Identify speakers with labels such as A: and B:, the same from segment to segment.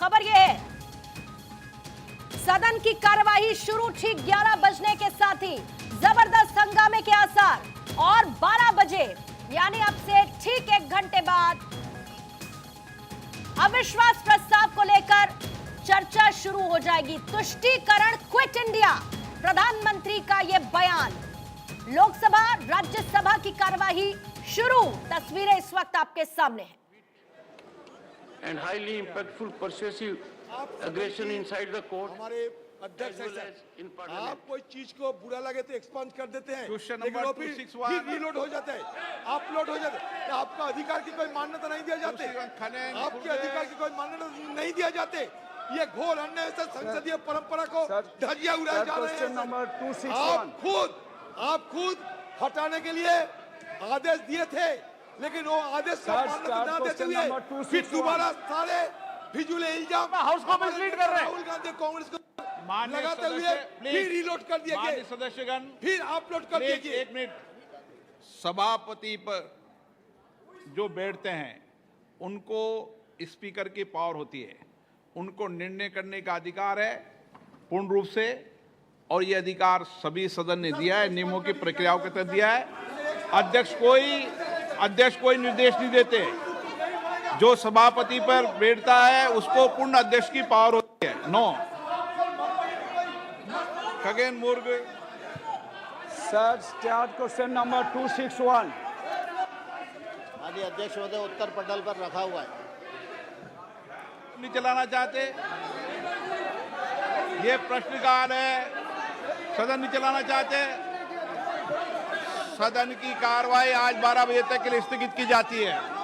A: खबर यह है, सदन की कार्यवाही शुरू ठीक 11 बजने के साथ ही जबरदस्त हंगामे के आसार और 12 बजे यानी अब से ठीक 1 घंटे बाद अविश्वास प्रस्ताव को लेकर चर्चा शुरू हो जाएगी। तुष्टीकरण क्विट इंडिया, प्रधानमंत्री का यह बयान। लोकसभा राज्यसभा की कार्यवाही शुरू, तस्वीरें इस वक्त आपके सामने हैं।
B: And highly impactful, persuasive aggression inside the court.
C: हमारे अध्यक्ष
B: in parliament.
C: आप कोई चीज को बुरा लगे तो एक्सपांड कर देते हैं,
D: Question
C: लेकिन
D: number
C: वो फिर
D: 261
C: रीलोड हो जाता है, अपलोड हो जाता है। तो आपका अधिकार की कोई मान्यता नहीं दिया जाते, आपके अधिकार की कोई मान्यता नहीं दिया जाते। ये घोर अन्याय से संसदीय परंपरा को धज्जियां उड़ाए जा रहे हैं। आप खुद हटाने के लिए आदेश दिए थे, लेकिन वो आदेश का मान्यता न देते हुए फिर दोबारा सारे फिजूल इल्जाम
D: हाउस को मिसलीड कर रहे हैं।
C: राहुल गांधी कांग्रेस को
D: माननीय
C: लगाते हुए
D: सदस्य,
C: फिर रिलोड कर दिया
D: माननीय
C: गया,
D: सदस्यगण,
C: फिर अपलोड कर दिया गया।
D: एक मिनट। सभापति पर जो बैठते हैं उनको स्पीकर की पावर होती है, उनको निर्णय करने का अधिकार है पूर्ण रूप से, और ये अधिकार सभी सदन ने दिया है, नियमों की प्रक्रियाओं के तहत दिया है। अध्यक्ष कोई निर्देश नहीं देते, जो सभापति पर बैठता है उसको पूर्ण अध्यक्ष की पावर होती है। No Khagen Murmu
E: sir, start question number 261।
F: माननीय अध्यक्ष महोदय, उत्तर पटल पर रखा हुआ है।
D: नहीं चलाना चाहते, ये प्रश्नकाल है, सदन नहीं चलाना चाहते। सदन की कार्रवाई आज 12 बजे तक के लिए स्थगित की जाती है।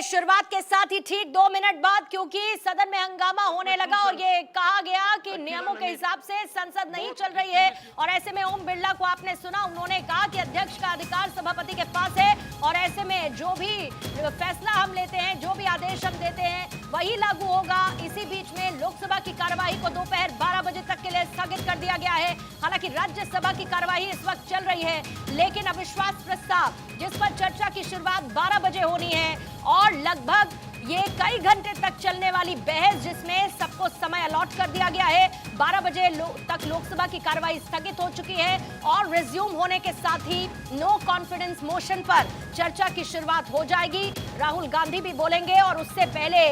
A: शुरुआत के साथ ही ठीक 2 मिनट बाद, क्योंकि सदन में हंगामा होने लगा और ये कहा गया कि नियमों के हिसाब से संसद नहीं चल रही है, और ऐसे में ओम बिरला को आपने सुना, उन्होंने कहा कि अध्यक्ष का अधिकार सभापति के पास है, और ऐसे में जो भी फैसला हम लेते हैं, जो भी आदेश हम देते हैं, वही लागू होगा। इसी बीच में लोकसभा की कार्यवाही को दोपहर 12 बजे तक के लिए स्थगित कर दिया गया है। हालांकि राज्यसभा की कार्यवाही इस वक्त चल रही है, लेकिन अविश्वास प्रस्ताव जिस पर चर्चा की शुरुआत 12 बजे होनी है, और लगभग ये कई घंटे तक चलने वाली बहस, जिसमें सबको समय अलॉट कर दिया गया है। 12 बजे तक लोकसभा की कार्यवाही स्थगित हो चुकी है, और रिज्यूम होने के साथ ही नो कॉन्फिडेंस मोशन पर चर्चा की शुरुआत हो जाएगी। राहुल गांधी भी बोलेंगे, और उससे पहले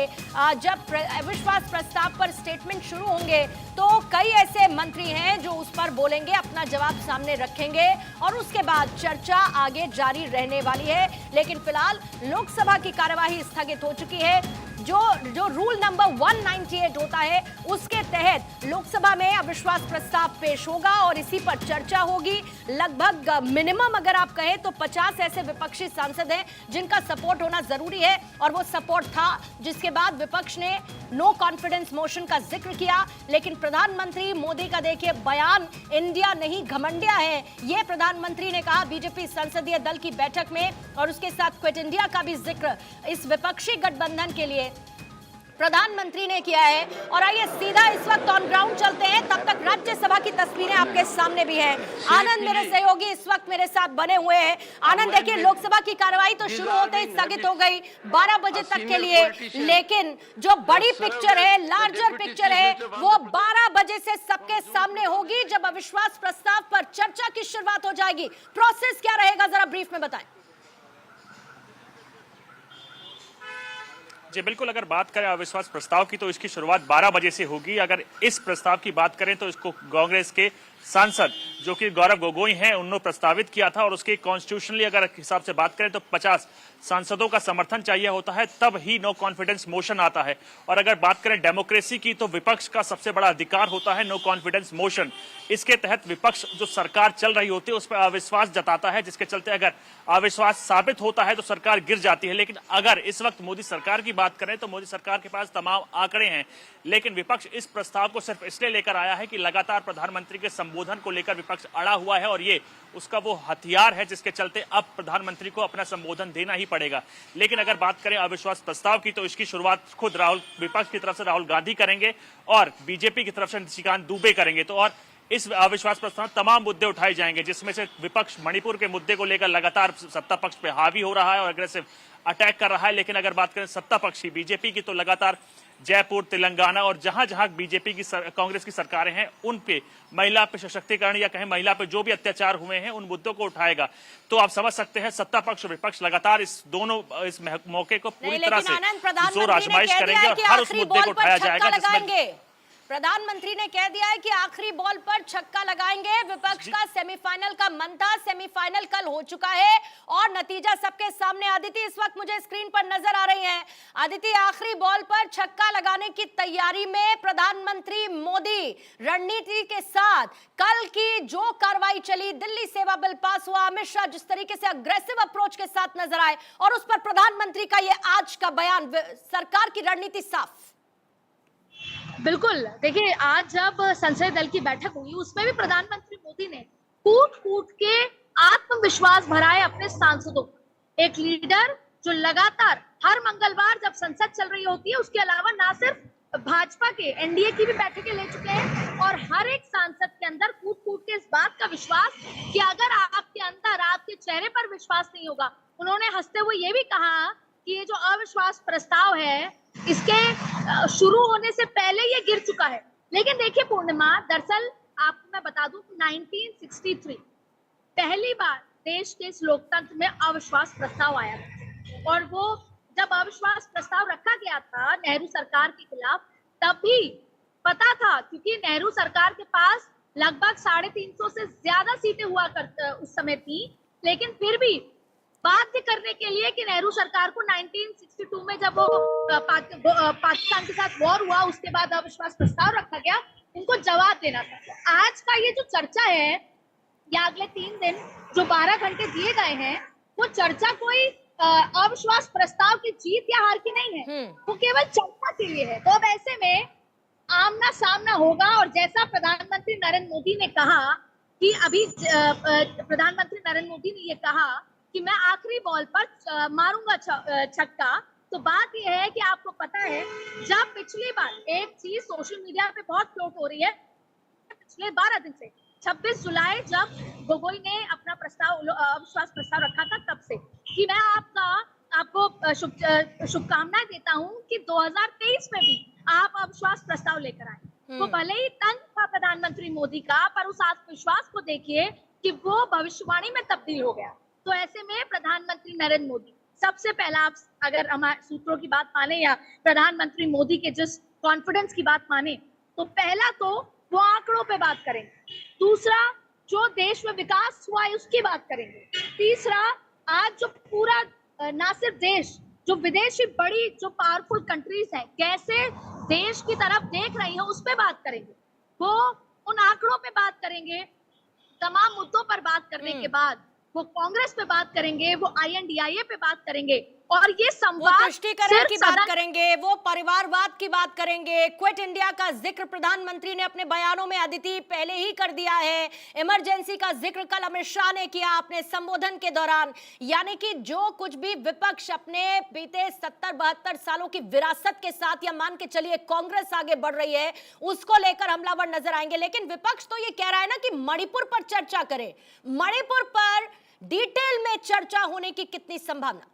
A: जब अविश्वास प्रस्ताव पर स्टेटमेंट शुरू होंगे तो कई ऐसे मंत्री हैं जो उस पर बोलेंगे, अपना जवाब सामने रखेंगे, और उसके बाद चर्चा आगे जारी रहने वाली है। लेकिन फिलहाल लोकसभा की कार्यवाही स्थगित हो चुकी है। जो रूल नंबर 198 होता है, उसके तहत लोकसभा में अविश्वास प्रस्ताव पेश होगा और इसी पर चर्चा होगी। लगभग मिनिमम अगर आप कहें तो 50 ऐसे विपक्षी सांसद हैं जिनका सपोर्ट होना जरूरी है, और वो सपोर्ट था, जिसके बाद विपक्ष ने नो कॉन्फिडेंस मोशन का जिक्र किया। लेकिन प्रधानमंत्री मोदी का देखिए बयान, इंडिया नहीं घमंडिया है, ये प्रधानमंत्री ने कहा बीजेपी संसदीय दल की बैठक में, और उसके साथ क्विट इंडिया का भी जिक्र इस विपक्षी गठबंधन के लिए प्रधानमंत्री ने किया है। और आइए सीधा इस वक्त ऑन ग्राउंड चलते हैं, तब तक राज्यसभा की तस्वीरें आपके सामने भी हैं। आनंद मेरे सहयोगी इस वक्त मेरे साथ बने हुए हैं। आनंद, देखिए लोकसभा की कार्यवाही तो शुरू होते ही स्थगित हो गई 12 बजे तक के लिए, लेकिन जो बड़ी पिक्चर है, लार्जर पिक्चर है, वो 12 बजे से सबके सामने होगी, जब अविश्वास प्रस्ताव पर चर्चा की शुरुआत हो जाएगी। प्रोसेस क्या रहेगा, जरा ब्रीफ में बताएं।
G: जी बिल्कुल, अगर बात करें अविश्वास प्रस्ताव की तो इसकी शुरुआत 12 बजे से होगी। अगर इस प्रस्ताव की बात करें तो इसको कांग्रेस के सांसद जो कि गौरव गोगोई हैं, उन्होंने प्रस्तावित किया था, और उसके कॉन्स्टिट्यूशनली अगर हिसाब से बात करें तो 50 सांसदों का समर्थन चाहिए होता है, तब ही नो कॉन्फिडेंस मोशन आता है। और अगर बात करें डेमोक्रेसी की तो विपक्ष का सबसे बड़ा अधिकार होता है नो कॉन्फिडेंस मोशन। इसके तहत विपक्ष जो सरकार चल रही होती है उस पर अविश्वास जताता है, जिसके चलते अगर अविश्वास साबित होता है तो सरकार गिर जाती है। लेकिन अगर इस वक्त मोदी सरकार की बात करें तो मोदी सरकार के पास तमाम आंकड़े हैं, लेकिन विपक्ष इस प्रस्ताव को सिर्फ इसलिए लेकर आया है कि लगातार प्रधानमंत्री के संबोधन को लेकर विपक्ष अड़ा हुआ है, और ये उसका वो हथियार है जिसके चलते अब प्रधानमंत्री को अपना संबोधन देना ही पड़ेगा। लेकिन अगर बात करें अविश्वास प्रस्ताव की तो इसकी शुरुआत खुद विपक्ष की तरफ से राहुल गांधी करेंगे, और बीजेपी की तरफ से निशिकांत दुबे करेंगे। तो और इस अविश्वास प्रस्ताव में तमाम मुद्दे उठाए जाएंगे, जिसमें से विपक्ष मणिपुर के मुद्दे को लेकर लगातार सत्ता पक्ष पे हावी हो रहा है और अग्रेसिव अटैक कर रहा है। लेकिन अगर बात करें सत्ता पक्षी बीजेपी की, तो लगातार जयपुर, तेलंगाना और जहां जहां बीजेपी की कांग्रेस की सरकारें हैं, उन पे महिला पे सशक्तिकरण या कहें महिला पे जो भी अत्याचार हुए हैं उन मुद्दों को उठाएगा। तो आप समझ सकते हैं सत्ता पक्ष और विपक्ष लगातार इस मौके को पूरी तरह से जोर आजमाइश करेंगे और हर उस मुद्दे को उठाया जाएगा जिसमें
A: प्रधानमंत्री ने कह दिया है कि आखिरी बॉल पर छक्का लगाएंगे। विपक्ष का सेमीफाइनल का मन था, सेमीफाइनल कल हो चुका है और नतीजा सबके सामने। अदिति इस वक्त मुझे स्क्रीन पर नजर आ रही हैं। अदिति, आखिरी बॉल पर छक्का लगाने की तैयारी में प्रधानमंत्री मोदी रणनीति के साथ कल की जो कार्रवाई चली, दिल्ली सेवा बिल पास हुआ, अमित शाह जिस तरीके से अग्रेसिव अप्रोच के साथ नजर आए और उस पर प्रधानमंत्री का ये आज का बयान, सरकार की रणनीति साफ।
H: बिल्कुल, देखिए आज जब संसदीय दल की बैठक हुई उसमें भी प्रधानमंत्री मोदी ने कूट कूट के आत्मविश्वास भरा है अपने सांसदों को। एक लीडर जो लगातार हर मंगलवार जब संसद चल रही होती है, उसके अलावा ना सिर्फ भाजपा के एनडीए की भी बैठकें ले चुके हैं और हर एक सांसद के अंदर कूट कूट के इस बात का विश्वास कि अगर आपके अंदर, आपके चेहरे पर विश्वास नहीं होगा। उन्होंने हंसते हुए ये भी कहा कि ये जो अविश्वास प्रस्ताव है इसके शुरू होने से पहले ये गिर चुका है। लेकिन देखिए पूर्णिमा, दरअसल आपको मैं बता दूं 1963 पहली बार देश के इस लोकतंत्र में अविश्वास प्रस्ताव आया था और वो जब अविश्वास प्रस्ताव रखा गया था नेहरू सरकार के खिलाफ, तब भी पता था, क्योंकि नेहरू सरकार के पास लगभग 350 से ज्यादा सीटें हुआ करते उस समय थी, लेकिन फिर भी बाध्य करने के लिए कि नेहरू सरकार को 1962 में जब वो पाकिस्तान के साथ वॉर हुआ, उसके बाद अविश्वास प्रस्ताव रखा गया, उनको जवाब देना था। तो आज का ये जो चर्चा है या अगले 3 दिन जो 12 घंटे दिए गए हैं, वो चर्चा कोई अविश्वास प्रस्ताव की जीत या हार की नहीं है, वो केवल चर्चा के लिए है। तो अब ऐसे में आमना सामना होगा और जैसा प्रधानमंत्री नरेंद्र मोदी ने कहा कि अभी प्रधानमंत्री नरेंद्र मोदी ने ये कहा कि मैं आखिरी बॉल पर मारूंगा छक्का, तो बात यह है कि आपको पता है जब पिछली बार एक चीज सोशल मीडिया पे बहुत फ्लोट हो रही है पिछले 12 दिन से, 26 जुलाई जब गोगोई ने अपना प्रस्ताव, अविश्वास प्रस्ताव रखा था, तब से कि मैं आपको शुभकामनाएं देता हूं कि 2023 में भी आप अविश्वास प्रस्ताव लेकर आए। तो भले ही तंज था प्रधानमंत्री मोदी का, पर उस आत्मविश्वास को देखिए कि वो भविष्यवाणी में तब्दील हो गया। तो ऐसे में प्रधानमंत्री नरेंद्र मोदी सबसे पहला, आप अगर हमारे सूत्रों की बात माने या प्रधानमंत्री मोदी के जिस कॉन्फिडेंस की बात माने, तो पहला तो वो आंकड़ों पे बात करेंगे, दूसरा जो देश में विकास हुआ है उसकी बात करेंगे, तीसरा आज जो पूरा ना सिर्फ देश, जो विदेशी बड़ी जो पावरफुल कंट्रीज हैं कैसे देश की तरफ देख रही हैं उस पे बात करेंगे। वो उन आंकड़ों पे बात करेंगे, तमाम मुद्दों पर बात करने के बाद वो कांग्रेस पे बात करेंगे, वो INDIA पे बात करेंगे और ये संवाद,
A: वो तुष्टीकरण की बात करेंगे, वो परिवारवाद की बात करेंगे, क्विट इंडिया का जिक्र प्रधानमंत्री ने अपने बयानों में अदिति पहले ही कर दिया है, इमरजेंसी का जिक्र कल अमित शाह ने किया अपने संबोधन के दौरान। यानी कि जो कुछ भी विपक्ष अपने बीते 70-72 सालों की विरासत के साथ, या मान के चलिए कांग्रेस आगे बढ़ रही है, उसको लेकर हमलावर नजर आएंगे। लेकिन विपक्ष तो ये कह रहा है ना कि मणिपुर पर चर्चा करें, मणिपुर पर डिटेल में चर्चा होने की कितनी संभावना?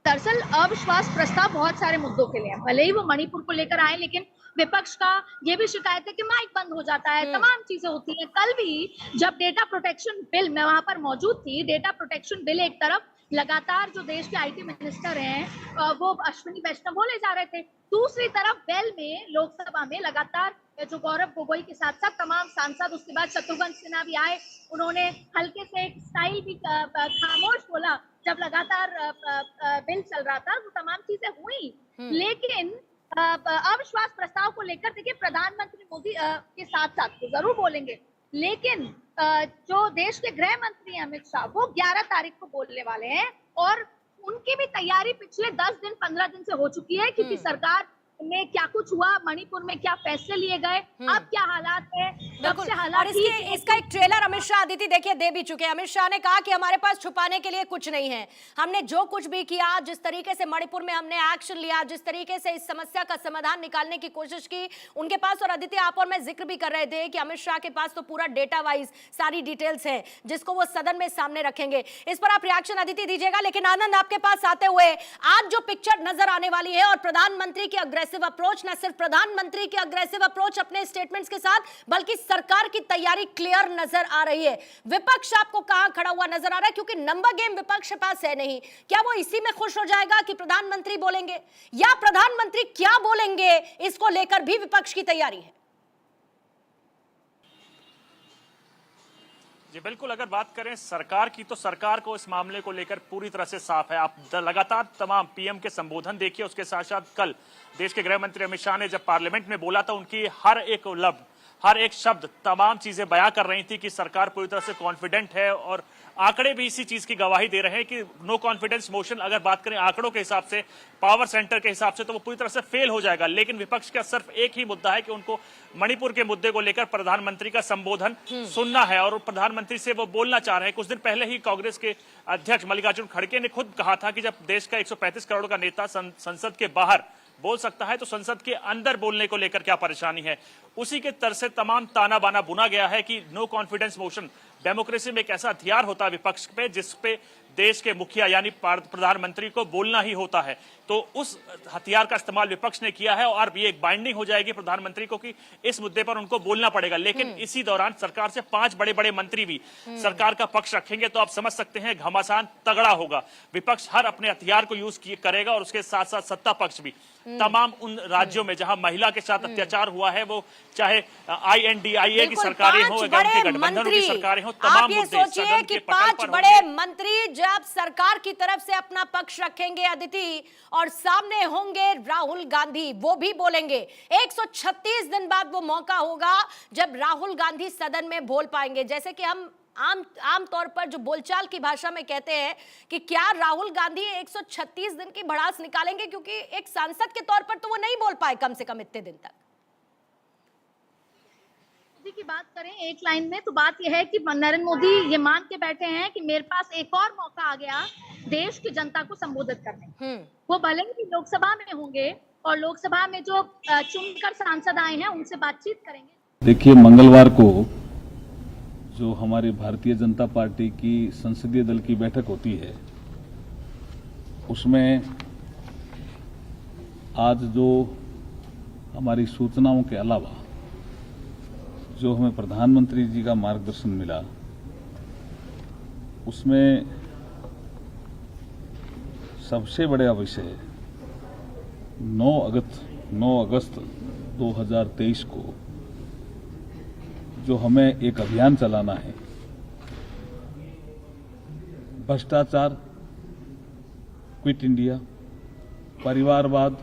H: दरअसल अविश्वास प्रस्ताव बहुत सारे मुद्दों के लिए है, भले ही वो मणिपुर को लेकर आए, लेकिन विपक्ष का ये भी शिकायत है कि माइक बंद हो जाता है, तमाम चीजें होती हैं। कल भी जब डेटा प्रोटेक्शन बिल, मैं वहां पर मौजूद थी, डेटा प्रोटेक्शन बिल एक तरफ लगातार जो देश के IT मिनिस्टर हैं वो अश्विनी वैष्णव बोले जा रहे थे, दूसरी तरफ वेल में लोकसभा में लगातार जो गौरव गोगोई के साथ साथ तमाम सांसद, उसके बाद शत्रुघ्न सिन्हा भी आए, उन्होंने हल्के से एक स्टाइल भी खामोश बोला जब लगातार बिल चल रहा था, वो तमाम चीजें हुई। लेकिन अविश्वास प्रस्ताव को लेकर देखिए प्रधानमंत्री मोदी के साथ साथ तो जरूर बोलेंगे, लेकिन जो देश के गृह मंत्री अमित शाह वो 11 तारीख को बोलने वाले हैं और उनकी भी तैयारी पिछले 10 दिन 15 दिन से हो चुकी है, क्योंकि सरकार में क्या कुछ हुआ, मणिपुर में क्या फैसले लिए गए, अब क्या हालात है, कब से
A: और
H: हालात
A: इसका एक ट्रेलर अमित शाह अदिति देखिए दे भी चुके हैं। अमित शाह ने कहा कि हमारे पास छुपाने के लिए कुछ नहीं है, हमने जो कुछ भी किया, जिस तरीके से मणिपुर में हमने एक्शन लिया, जिस तरीके से इस समस्या का समाधान निकालने की कोशिश की उनके पास। और अदिति आप और मैं जिक्र भी कर रहे थे कि अमित शाह के पास तो पूरा डेटा वाइज सारी डिटेल्स है जिसको वो सदन में सामने रखेंगे। इस पर आप रिएक्शन अदिति दीजिएगा। लेकिन आनंद आपके पास आते हुए आज जो पिक्चर नजर आने वाली है और प्रधानमंत्री की अग्रेसिव अप्रोच, न सिर्फ प्रधानमंत्री की अग्रेसिव अप्रोच अपने स्टेटमेंट्स के साथ बल्कि सरकार की तैयारी क्लियर नजर आ रही है। विपक्ष आपको कहां खड़ा हुआ नजर आ रहा है, क्योंकि नंबर गेम विपक्ष के पास है नहीं। क्या वो इसी में खुश हो जाएगा कि प्रधानमंत्री बोलेंगे, या प्रधानमंत्री क्या बोलेंगे इसको लेकर भी विपक्ष की तैयारी है?
G: जी बिल्कुल, अगर बात करें सरकार की तो सरकार को इस मामले को लेकर पूरी तरह से साफ है। आप लगातार तमाम पीएम के संबोधन देखिए, उसके साथ साथ कल देश के गृह मंत्री अमित शाह ने जब पार्लियामेंट में बोला था, उनकी हर एक लफ्ज, हर एक शब्द, तमाम चीजें बयां कर रही थी कि सरकार पूरी तरह से कॉन्फिडेंट है। और आंकड़े भी इसी चीज की गवाही दे रहे हैं कि नो कॉन्फिडेंस मोशन, अगर बात करें आंकड़ों के हिसाब से, पावर सेंटर के हिसाब से, तो वो पूरी तरह से फेल हो जाएगा। लेकिन विपक्ष का सिर्फ एक ही मुद्दा है कि उनको मणिपुर के मुद्दे को लेकर प्रधानमंत्री का संबोधन सुनना है और प्रधानमंत्री से वो बोलना चाह रहे हैं। कुछ दिन पहले ही कांग्रेस के अध्यक्ष मल्लिकार्जुन खड़गे ने खुद कहा था कि जब देश का 135 करोड़ का नेता संसद के बाहर बोल सकता है तो संसद के अंदर बोलने को लेकर क्या परेशानी है। उसी के तरह से तमाम ताना बाना बुना गया है कि नो कॉन्फिडेंस मोशन डेमोक्रेसी में एक ऐसा हथियार होता है विपक्ष पे, जिस पे देश के मुखिया यानी प्रधानमंत्री को बोलना ही होता है। तो उस हथियार का इस्तेमाल विपक्ष ने किया है और ये एक बाइंडिंग हो जाएगी प्रधानमंत्री को कि इस मुद्दे पर उनको बोलना पड़ेगा। लेकिन इसी दौरान सरकार से 5 बड़े बड़े मंत्री भी सरकार का पक्ष रखेंगे, तो आप समझ सकते हैं घमासान तगड़ा होगा। विपक्ष हर अपने हथियार को यूज करेगा और उसके साथ साथ सत्ता पक्ष भी तमाम उन राज्यों में जहां महिला के साथ अत्याचार हुआ है, वो चाहे INDIA की सरकारें हो, गठबंधन की सरकारें हो, तमाम
A: आप ये सोचिए कि 5 बड़े मंत्री जब सरकार की तरफ से अपना पक्ष रखेंगे अदिति, और सामने होंगे राहुल गांधी, वो भी बोलेंगे। 136 दिन बाद वो मौका होगा जब राहुल गांधी सदन में बोल पाएंगे। जैसे कि हम आम तौर पर जो बोलचाल की भाषा में कहते हैं कि क्या राहुल गांधी 136 दिन की भड़ास निकालेंगे, क्योंकि एक सांसद के तौर पर तो वो नहीं बोल पाए कम से कम इतने दिन तक।
H: की बात करें एक लाइन में, तो बात यह है कि नरेंद्र मोदी ये मान के बैठे हैं कि मेरे पास एक और मौका आ गया देश की जनता को संबोधित करने। वो भले ही लोकसभा में होंगे और लोकसभा में जो चुनकर सांसद आए हैं उनसे बातचीत करेंगे।
I: देखिए, मंगलवार को जो हमारी भारतीय जनता पार्टी की संसदीय दल की बैठक होती है, उसमें आज जो हमारी सूचनाओं के अलावा जो हमें प्रधानमंत्री जी का मार्गदर्शन मिला, उसमें सबसे बड़ा विषय 9 अगस्त 2023 को जो हमें एक अभियान चलाना है, भ्रष्टाचार क्विट इंडिया, परिवारवाद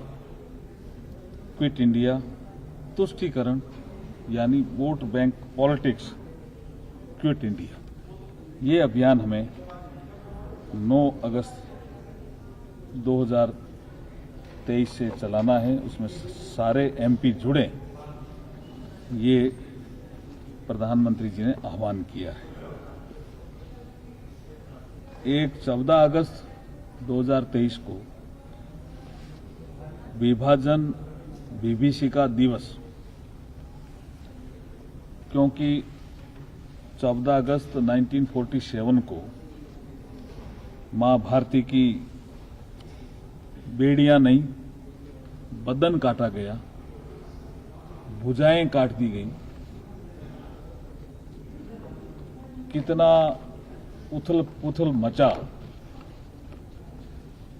I: क्विट इंडिया, तुष्टीकरण यानी vote bank politics quit India, ये अभियान हमें 9 अगस्त 2023 से चलाना है। उसमें सारे MP जुड़े, ये प्रधानमंत्री जी ने आह्वान किया है। एक 14 अगस्त 2023 को विभाजन विभीषिका दिवस, क्योंकि 14 अगस्त 1947 को मां भारती की बेड़ियां नहीं, बदन काटा गया, भुजाएं काट दी गई। कितना उथल पुथल मचा,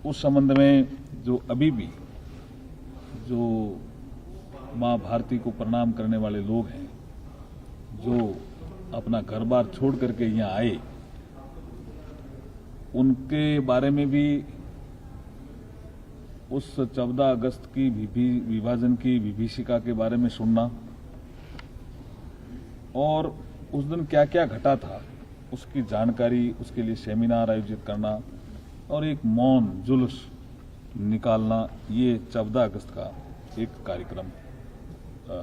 I: उस संबंध में जो अभी भी जो मां भारती को प्रणाम करने वाले लोग हैं, जो अपना घर बार छोड़ करके यहाँ आए, उनके बारे में भी उस 14 अगस्त की विभाजन की विभीषिका के बारे में सुनना और उस दिन क्या क्या घटा था उसकी जानकारी, उसके लिए सेमिनार आयोजित करना और एक मौन जुलूस निकालना, ये 14 अगस्त का एक कार्यक्रम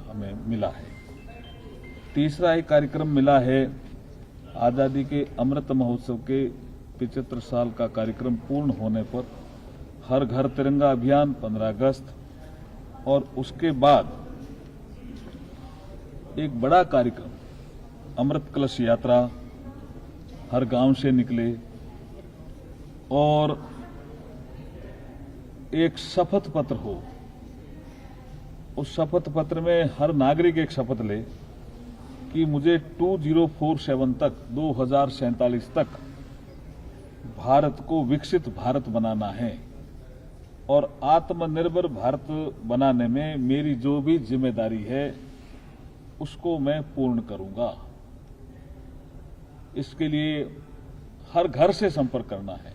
I: हमें मिला है। तीसरा एक कार्यक्रम मिला है आज़ादी के अमृत महोत्सव के 75 साल का कार्यक्रम पूर्ण होने पर हर घर तिरंगा अभियान 15 अगस्त, और उसके बाद एक बड़ा कार्यक्रम अमृत कलश यात्रा हर गांव से निकले, और एक शपथ पत्र हो। उस शपथ पत्र में हर नागरिक एक शपथ ले कि मुझे 2047 तक 2047 तक भारत को विकसित भारत बनाना है, और आत्मनिर्भर भारत बनाने में मेरी जो भी जिम्मेदारी है उसको मैं पूर्ण करूंगा। इसके लिए हर घर से संपर्क करना है।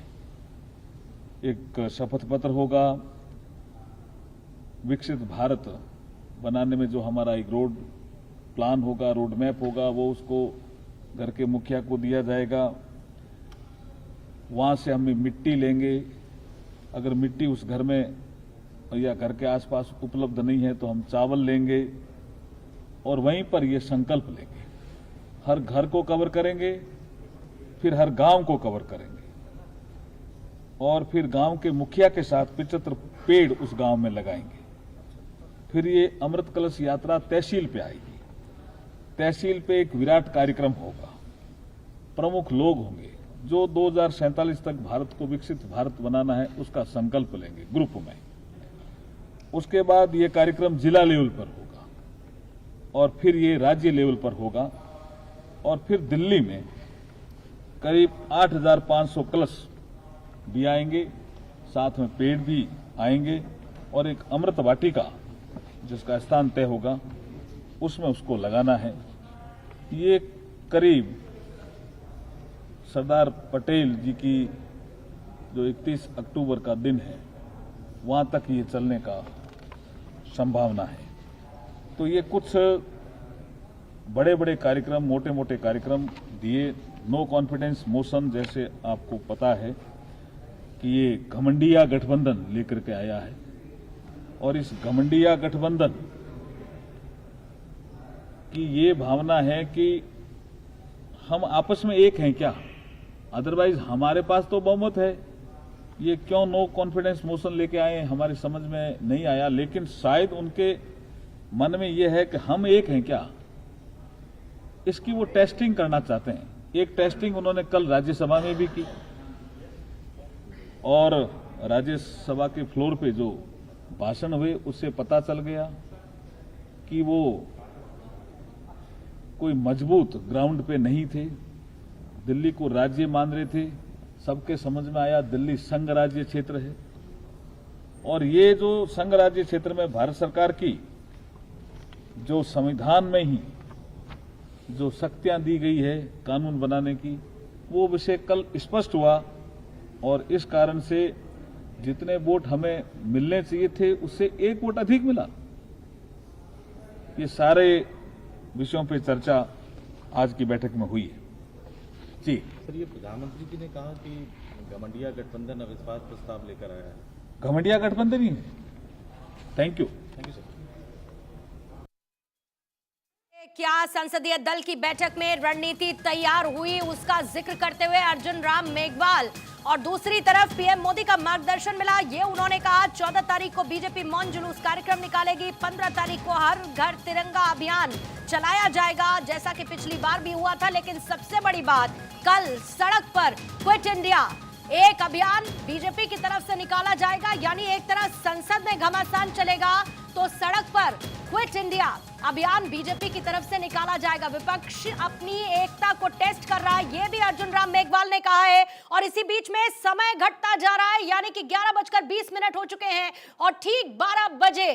I: एक शपथ पत्र होगा, विकसित भारत बनाने में जो हमारा एक रोड प्लान होगा, रोड मैप होगा, वो उसको घर के मुखिया को दिया जाएगा। वहां से हम मिट्टी लेंगे। अगर मिट्टी उस घर में या घर के आसपास उपलब्ध नहीं है तो हम चावल लेंगे, और वहीं पर ये संकल्प लेंगे। हर घर को कवर करेंगे, फिर हर गांव को कवर करेंगे, और फिर गांव के मुखिया के साथ 75 पेड़ उस गांव में लगाएंगे। फिर ये अमृत कलश यात्रा तहसील पे आएगी। तहसील पे एक विराट कार्यक्रम होगा, प्रमुख लोग होंगे जो 2047 तक भारत को विकसित भारत बनाना है उसका संकल्प लेंगे ग्रुप में। उसके बाद ये कार्यक्रम जिला लेवल पर होगा, और फिर ये राज्य लेवल पर होगा, और फिर दिल्ली में करीब 8,500 कलश भी आएंगे, साथ में पेड़ भी आएंगे, और एक अमृत वाटिका जिसका स्थान तय होगा उसमें उसको लगाना है। ये करीब सरदार पटेल जी की जो 31 अक्टूबर का दिन है वहां तक ये चलने का संभावना है। तो ये कुछ बड़े बड़े कार्यक्रम, मोटे मोटे कार्यक्रम दिए। नो कॉन्फिडेंस मोशन जैसे आपको पता है कि ये घमंडिया गठबंधन लेकर के आया है, और इस घमंडिया गठबंधन की ये भावना है कि हम आपस में एक हैं क्या, अदरवाइज हमारे पास तो बहुमत है। ये क्यों नो कॉन्फिडेंस मोशन लेके आए हमारी समझ में नहीं आया, लेकिन शायद उनके मन में ये है कि हम एक हैं क्या, इसकी वो टेस्टिंग करना चाहते हैं। एक टेस्टिंग उन्होंने कल राज्यसभा में भी की, और राज्यसभा के फ्लोर पे जो भाषण हुए उससे पता चल गया कि वो कोई मजबूत ग्राउंड पे नहीं थे। दिल्ली को राज्य मान रहे थे। सबके समझ में आया दिल्ली संघ राज्य क्षेत्र है, और ये जो संघ राज्य क्षेत्र में भारत सरकार की जो संविधान में ही जो शक्तियां दी गई है कानून बनाने की, वो विषय कल स्पष्ट हुआ, और इस कारण से जितने वोट हमें मिलने चाहिए थे उससे एक वोट अधिक मिला। ये सारे विषयों पे चर्चा आज की बैठक में हुई है। जी
J: सर, ये प्रधानमंत्री जी ने कहा कि घमंडिया गठबंधन अविश्वास प्रस्ताव लेकर आया है।
I: घमंडिया गठबंधन ही है। Thank you sir.
A: क्या संसदीय दल की बैठक में रणनीति तैयार हुई, उसका जिक्र करते हुए अर्जुन राम मेघवाल, और दूसरी तरफ पीएम मोदी का मार्गदर्शन मिला। ये उन्होंने कहा 14 तारीख को बीजेपी मौन जुलूस कार्यक्रम निकालेगी, 15 तारीख को हर घर तिरंगा अभियान चलाया जाएगा जैसा कि पिछली बार भी हुआ था। लेकिन सबसे बड़ी बात, कल सड़क पर क्विट इंडिया एक अभियान बीजेपी की तरफ से निकाला जाएगा। यानी एक तरफ संसद में घमासान चलेगा तो सड़क पर क्विट इंडिया अभियान बीजेपी की तरफ से निकाला जाएगा। विपक्ष अपनी एकता को टेस्ट कर रहा है, ये भी अर्जुन राम मेघवाल ने कहा है। और इसी बीच में समय घटता जा रहा है, यानी कि 11:20 हो चुके हैं और ठीक 12 बजे